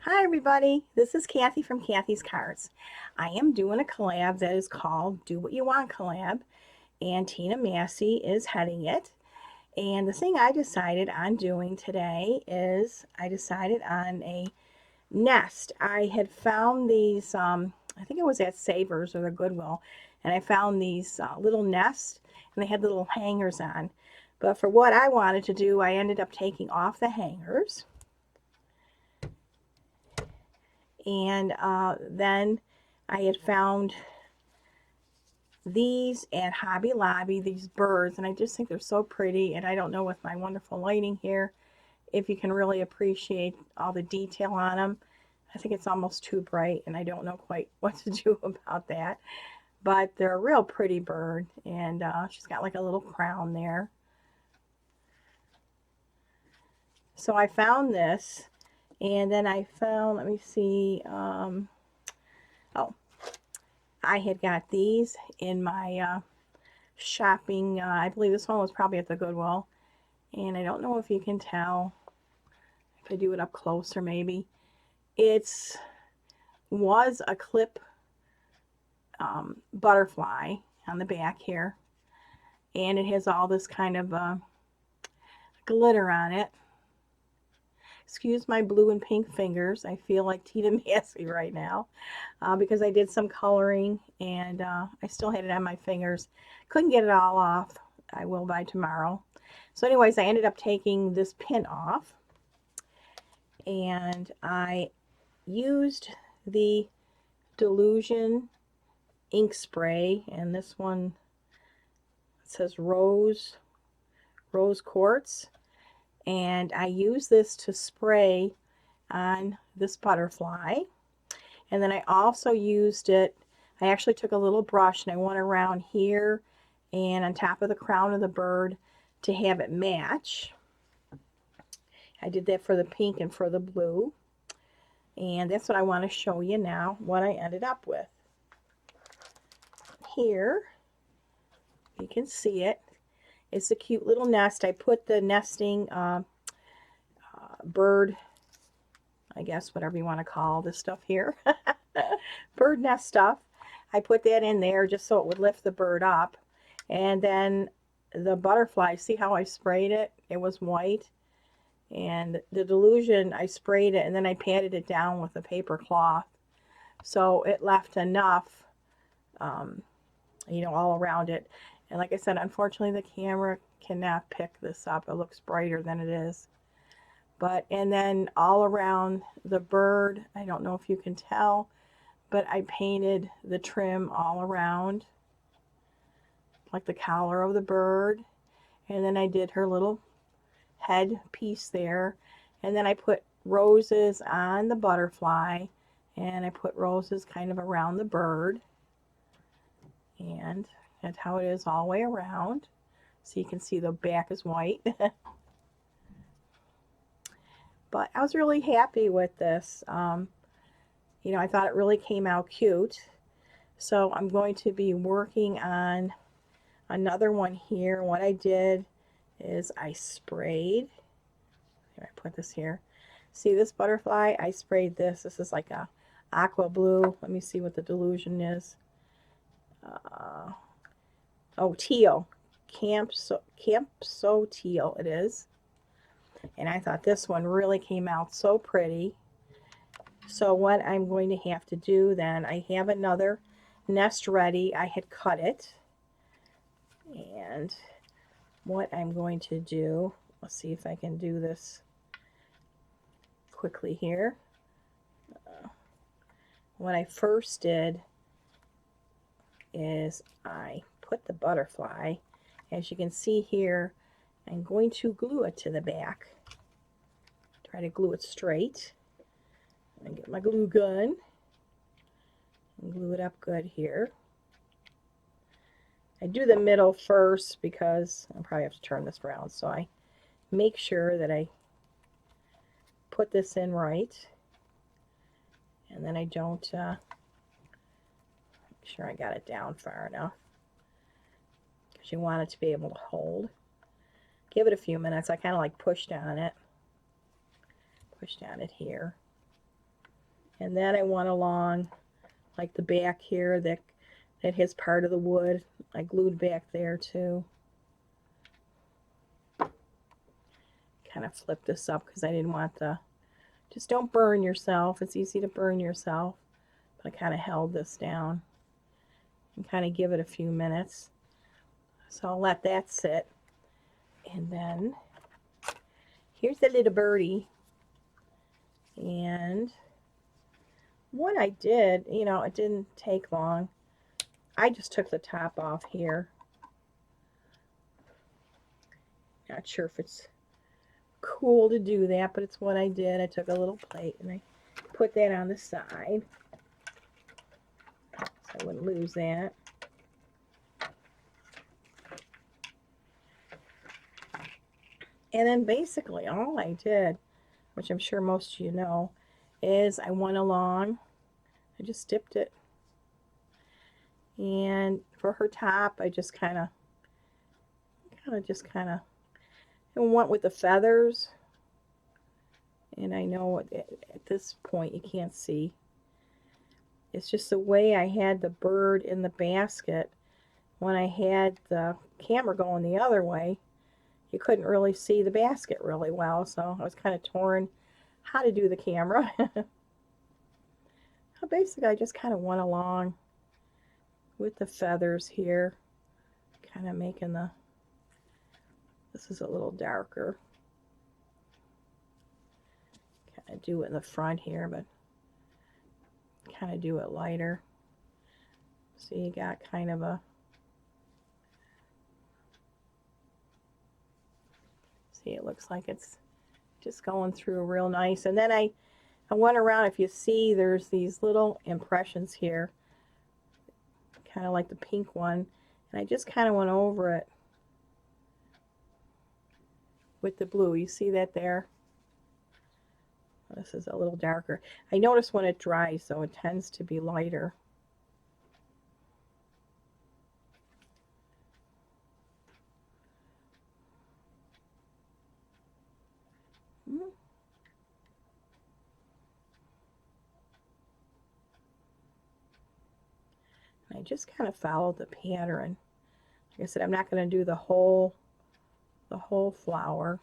Hi everybody, this is Kathy from Kathy's Cards. I am doing a collab that is called Do What You Want Collab, and Tina Massey is heading it. And the thing I decided on doing today is I decided on a nest. I had found these, I think it was at Savers or the Goodwill, and I found these little nests, and they had little hangers on. But for what I wanted to do, I ended up taking off the hangers. And then I had found these at Hobby Lobby, these birds, and I just think they're so pretty. And I don't know, with my wonderful lighting here, if you can really appreciate all the detail on them. I think it's almost too bright, and I don't know quite what to do about that. But they're a real pretty bird, and she's got like a little crown there. So I found this, and then I found, let me see, oh, I had got these in my shopping. I believe this one was probably at the Goodwill. And I don't know if you can tell, if I do it up closer maybe. It's was a clip butterfly on the back here. And it has all this kind of glitter on it. Excuse my blue and pink fingers. I feel like Tina Massey right now because I did some coloring and I still had it on my fingers. Couldn't get it all off. I will by tomorrow. So anyways, I ended up taking this pin off, and I used the Delusion ink spray, and this one says rose quartz, and I use this to spray on this butterfly. And then I also used it, I actually took a little brush and I went around here and on top of the crown of the bird to have it match. I did that for the pink and for the blue. And that's what I want to show you now, what I ended up with. Here, you can see it. It's a cute little nest. I put the nesting bird, I guess, whatever you want to call this stuff here, bird nest stuff. I put that in there just so it would lift the bird up. And then the butterfly, see how I sprayed it? It was white. And the Delusion, I sprayed it and then I patted it down with a paper cloth. So it left enough, all around it. And like I said, unfortunately the camera cannot pick this up. It looks brighter than it is. But, and then all around the bird, I don't know if you can tell, but I painted the trim all around, like the collar of the bird. And then I did her little head piece there. And then I put roses on the butterfly, and I put roses kind of around the bird. And that's how it is all the way around. So you can see the back is white. But I was really happy with this. I thought it really came out cute. So I'm going to be working on another one here. What I did is I sprayed, here, I put this here. See this butterfly? I sprayed this. This is like a aqua blue. Let me see what the Delusion is. Oh, teal. Camp so teal it is. And I thought this one really came out so pretty. So what I'm going to have to do then, I have another nest ready. I had cut it. And what I'm going to do, let's see if I can do this quickly here. What I first did is I put the butterfly, as you can see here, I'm going to glue it to the back. Try to glue it straight. And get my glue gun and glue it up good here. I do the middle first because I'll probably have to turn this around, so I make sure that I put this in right, and then I don't make sure I got it down far enough, because you want it to be able to hold. Give it a few minutes. I kind of like pushed on it here. And then I went along like the back here that has part of the wood. I glued back there too. Kind of flip this up because I didn't want the, just don't burn yourself. It's easy to burn yourself. But I kind of held this down and kind of give it a few minutes. So I'll let that sit. And then here's the little birdie. And what I did, you know, it didn't take long. I just took the top off here. Not sure if it's cool to do that, but it's what I did. I took a little plate and I put that on the side so I wouldn't lose that. And then basically all I did, which I'm sure most of you know, is I went along, I just dipped it. And for her top, I just kind of went with the feathers. And I know at this point you can't see. It's just the way I had the bird in the basket. When I had the camera going the other way, you couldn't really see the basket really well, so I was kind of torn how to do the camera. Basically, I just kind of went along with the feathers here, kind of making the, this is a little darker. Kind of do it in the front here, but kind of do it lighter. So you got kind of a, see, it looks like it's just going through real nice. And then I went around, if you see, there's these little impressions here, kind of like the pink one, and I just kind of went over it with the blue. You see that there? This is a little darker. I notice when it dries, so it tends to be lighter. I just kind of followed the pattern. Like I said, I'm not going to do the whole flower,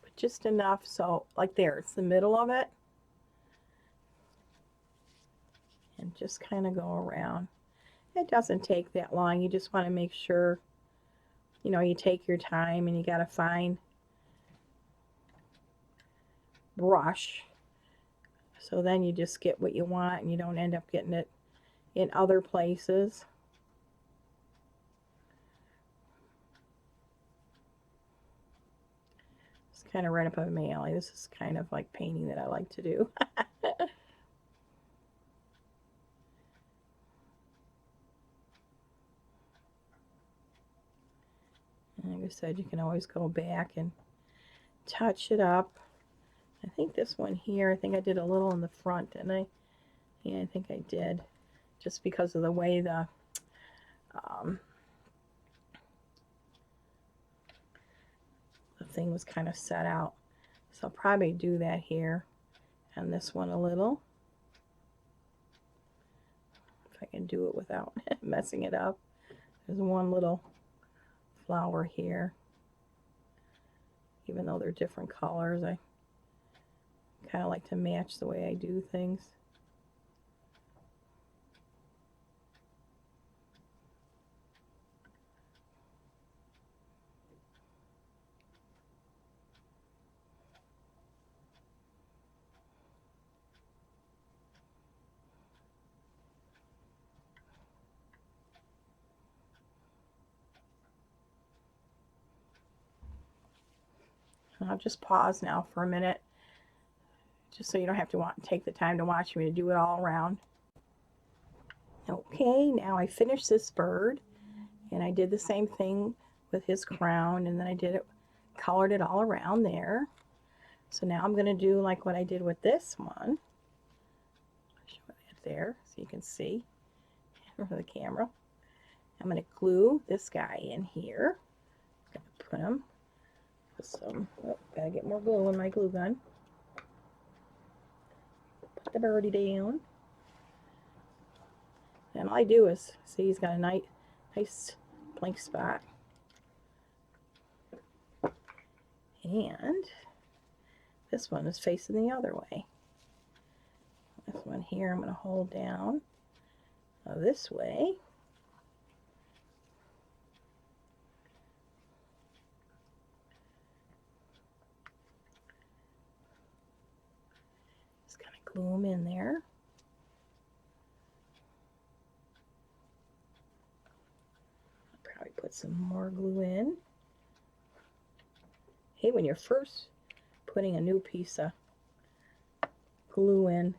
but just enough so, like there, it's the middle of it, and just kind of go around. It doesn't take that long. You just want to make sure, you know, you take your time, and you got to find brush, so then you just get what you want and you don't end up getting it in other places. It's kind of right up my alley. This is kind of like painting that I like to do. Like I said, you can always go back and touch it up. I think this one here, I think I did a little in the front, didn't I? Yeah, I think I did. Just because of the way the thing was kind of set out. So I'll probably do that here and this one a little. If I can do it without messing it up. There's one little flower here. Even though they're different colors, I kind of like to match the way I do things. I'll just pause now for a minute, just so you don't have to take the time to watch me to do it all around. Okay, now I finished this bird, and I did the same thing with his crown, and then I did it, colored it all around there. So now I'm going to do like what I did with this one. Show it there so you can see for the camera. I'm going to glue this guy in here. I'm going to put him. Some, oh, gotta get more glue in my glue gun. the birdie down. And all I do is, see, he's got a nice blank spot. And this one is facing the other way. This one here I'm going to hold down this way. Just kind of glue them in there. I'll probably put some more glue in. Hey, when you're first putting a new piece of glue in,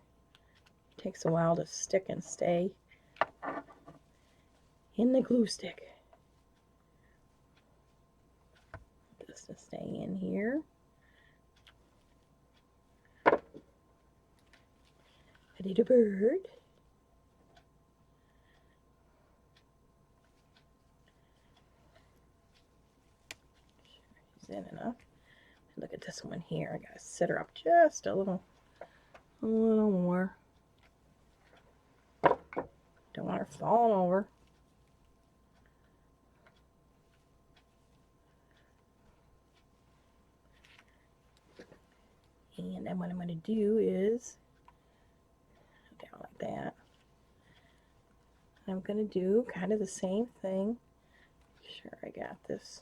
it takes a while to stick and stay in the glue stick. Just to stay in here. I did a bird. She's in enough. Look at this one here. I gotta sit her up just a little more. Don't want her falling over. And then what I'm going to do is down like that. I'm going to do kind of the same thing. Make sure I got this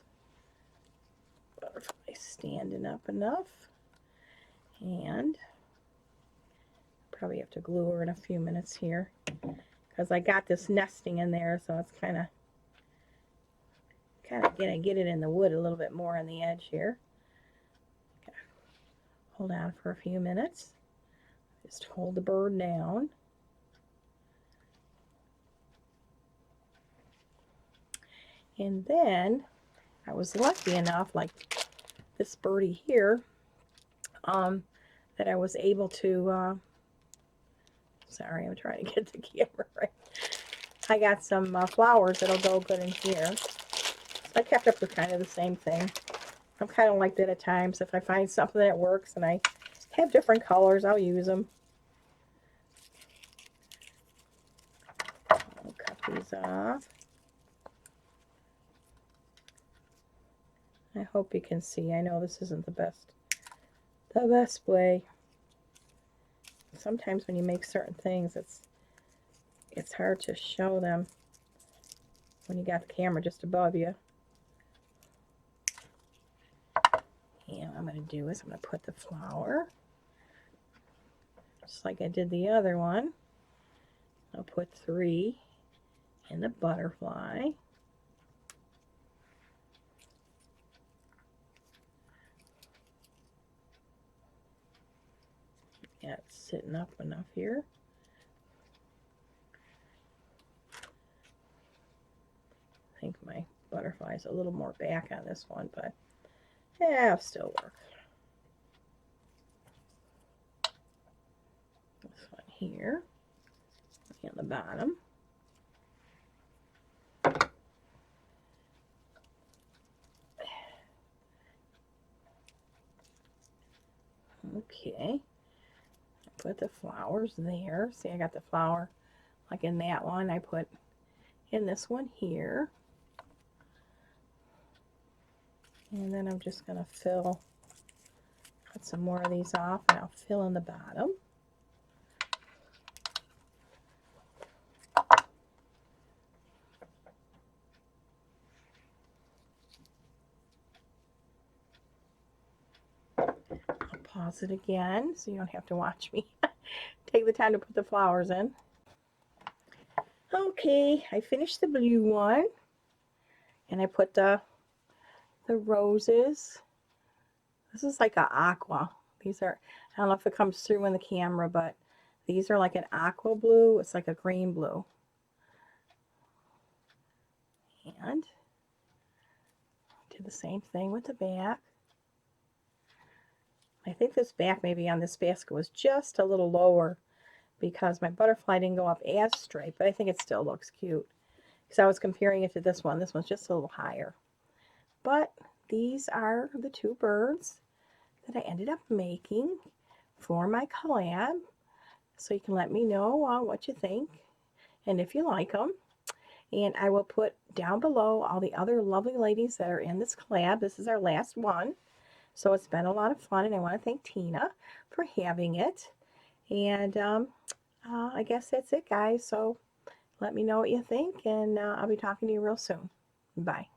butterfly standing up enough. And probably have to glue her in a few minutes here because I got this nesting in there, so it's kind of gonna get it in the wood a little bit more on the edge here. Okay. Hold on for a few minutes. Just hold the bird down. And then I was lucky enough, like this birdie here, that I was able to, sorry, I'm trying to get the camera right. I got some flowers that'll go good in here. So I kept up with kind of the same thing. I'm kind of like that at times. If I find something that works and I have different colors, I'll use them. I'll cut these off. I hope you can see. I know this isn't the best way. Sometimes when you make certain things, it's hard to show them when you got the camera just above you. And what I'm going to do is I'm going to put the flower, just like I did the other one. I'll put 3 in the butterfly. Yeah, it's sitting up enough here. I think my butterfly's a little more back on this one, but yeah, it'll still work. This one here, on the bottom. Okay, put the flowers there. See, I got the flower like in that one. I put in this one here. And then I'm just going to cut some more of these off, and I'll fill in the bottom. I'll pause it again so you don't have to watch me take the time to put the flowers in. Okay, I finished the blue one, and I put the roses. This is like an aqua. These are, I don't know if it comes through in the camera, but these are like an aqua blue. It's like a green blue. And do the same thing with the back. I think this back maybe on this basket was just a little lower because my butterfly didn't go up as straight, but I think it still looks cute because I was comparing it to this one. This one's just a little higher. But these are the 2 birds that I ended up making for my collab. so you can let me know what you think and if you like them. And I will put down below all the other lovely ladies that are in this collab. This is our last one. So it's been a lot of fun, and I want to thank Tina for having it. And I guess that's it, guys. So let me know what you think, and I'll be talking to you real soon. Bye.